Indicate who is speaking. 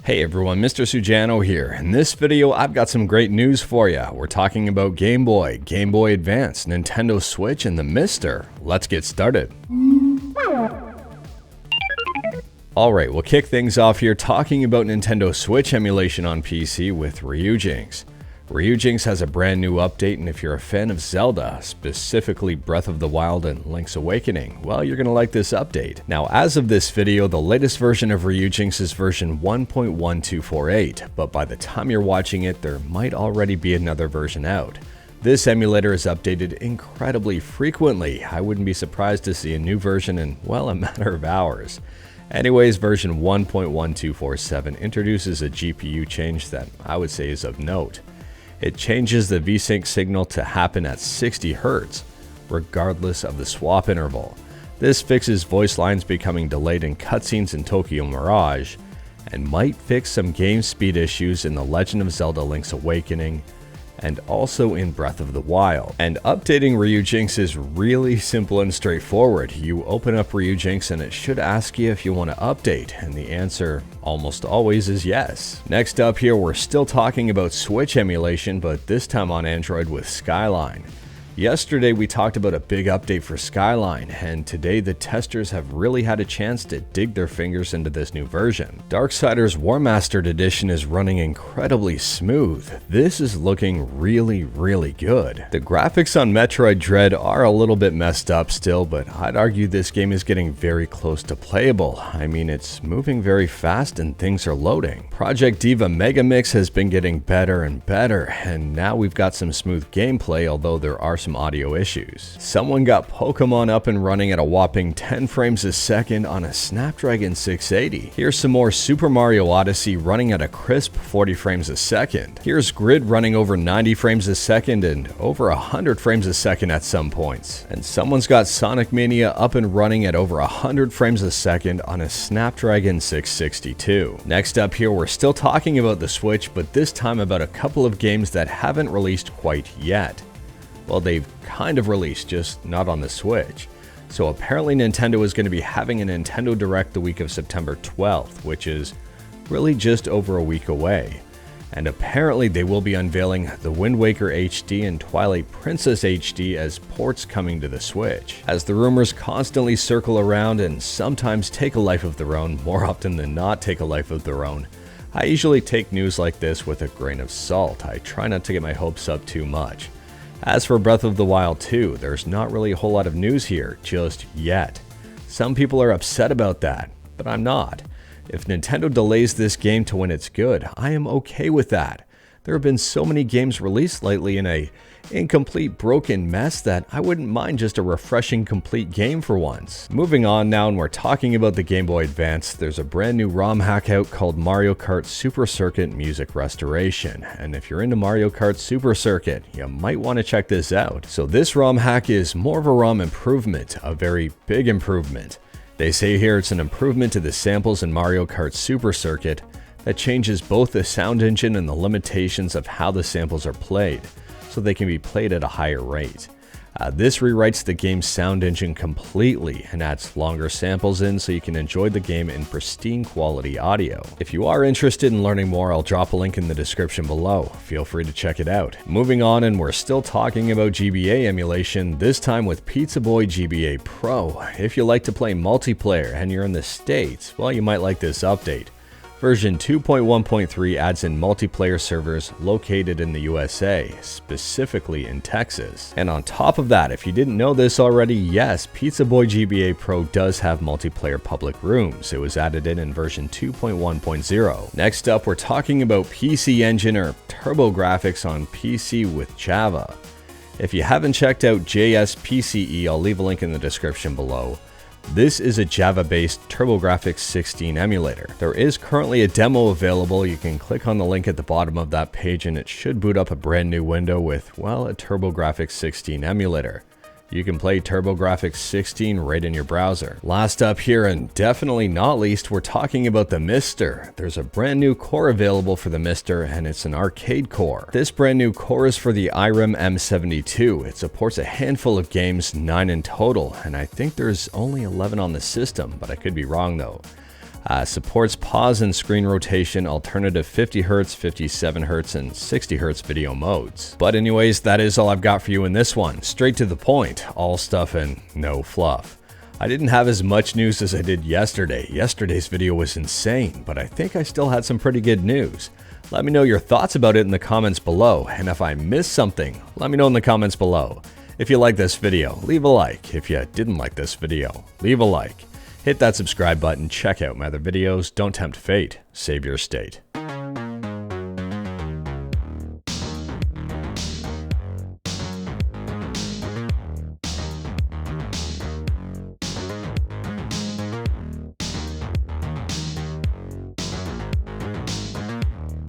Speaker 1: Hey everyone, Mr. Sujano here. In this video, I've got some great news for you. We're talking about Game Boy, Game Boy Advance, Nintendo Switch, and the miSTer. Let's get started. Alright, we'll kick things off here talking about Nintendo Switch emulation on PC with Ryujinx. Ryujinx has a brand new update, and if you're a fan of Zelda, specifically Breath of the Wild and Link's Awakening, well, you're gonna like this update. Now, as of this video, the latest version of Ryujinx is version 1.1248, but by the time you're watching it, there might already be another version out. This emulator is updated incredibly frequently. I wouldn't be surprised to see a new version in, well, a matter of hours. Anyways, version 1.1247 introduces a GPU change that I would say is of note. It changes the VSync signal to happen at 60 Hz, regardless of the swap interval. This fixes voice lines becoming delayed in cutscenes in Tokyo Mirage, and might fix some game speed issues in The Legend of Zelda Link's Awakening, and also in Breath of the Wild. And updating Ryujinx is really simple and straightforward. You open up Ryujinx and it should ask you if you want to update, and the answer almost always is yes. Next up here, we're still talking about Switch emulation, but this time on Android with Skyline. Yesterday we talked about a big update for Skyline, and today the testers have really had a chance to dig their fingers into this new version. Darksiders War Mastered Edition is running incredibly smooth. This is looking really good. The graphics on Metroid Dread are a little bit messed up still, but I'd argue this game is getting very close to playable. I mean, it's moving very fast and things are loading. Project Diva Mega Mix has been getting better and better, and now we've got some smooth gameplay, although there are some audio issues. Someone got Pokemon up and running at a whopping 10 frames a second on a Snapdragon 680. Here's some more Super Mario Odyssey running at a crisp 40 frames a second. Here's Grid running over 90 frames a second and over 100 frames a second at some points. And someone's got Sonic Mania up and running at over 100 frames a second on a Snapdragon 662. Next up here, we're still talking about the Switch, but this time about a couple of games that haven't released quite yet. Well, they've kind of released, just not on the Switch. So apparently Nintendo is going to be having a Nintendo Direct the week of September 12th, which is really just over a week away. And apparently they will be unveiling the Wind Waker HD and Twilight Princess HD as ports coming to the Switch. As the rumors constantly circle around and sometimes take a life of their own, more often than not take a life of their own, I usually take news like this with a grain of salt. I try not to get my hopes up too much. As for Breath of the Wild 2, there's not really a whole lot of news here, just yet. Some people are upset about that, but I'm not. If Nintendo delays this game to when it's good, I am okay with that. There have been so many games released lately in a incomplete, broken mess that I wouldn't mind just a refreshing, complete game for once. Moving on now, and we're talking about the Game Boy Advance, there's a brand new ROM hack out called Mario Kart Super Circuit Music Restoration. And if you're into Mario Kart Super Circuit, you might want to check this out. So this ROM hack is more of a ROM improvement, a very big improvement. They say here it's an improvement to the samples in Mario Kart Super Circuit that changes both the sound engine and the limitations of how the samples are played, so they can be played at a higher rate. This rewrites the game's sound engine completely and adds longer samples in so you can enjoy the game in pristine quality audio. If you are interested in learning more, I'll drop a link in the description below. Feel free to check it out. Moving on, and we're still talking about GBA emulation, this time with Boy GBA Pro. If you like to play multiplayer and you're in the States, well, you might like this update. Version 2.1.3 adds in multiplayer servers located in the USA, specifically in Texas. And on top of that, if you didn't know this already, yes, Boy GBA Pro does have multiplayer public rooms. It was added in version 2.1.0. Next up, we're talking about PC Engine or TurboGrafx on PC with Java. If you haven't checked out JSPCE, I'll leave a link in the description below. This is a Java-based TurboGrafx 16 emulator. There is currently a demo available. You can click on the link at the bottom of that page and it should boot up a brand new window with, well, a TurboGrafx 16 emulator. You can play TurboGrafx 16 right in your browser. Last up here, and definitely not least, we're talking about the miSTer. There's a brand new core available for the miSTer, and it's an arcade core. This brand new core is for the IRIM M72. It supports a handful of games, 9 in total, and I think there's only 11 on the system, but I could be wrong though. Supports pause and screen rotation, alternative 50Hz, 57Hz, and 60Hz video modes. But anyways, that is all I've got for you in this one. Straight to the point, all stuff and no fluff. I didn't have as much news as I did yesterday. Yesterday's video was insane, but I think I still had some pretty good news. Let me know your thoughts about it in the comments below, and if I missed something, let me know in the comments below. If you like this video, leave a like. If you didn't like this video, leave a like. Hit that subscribe button, check out my other videos, don't tempt fate, save your state.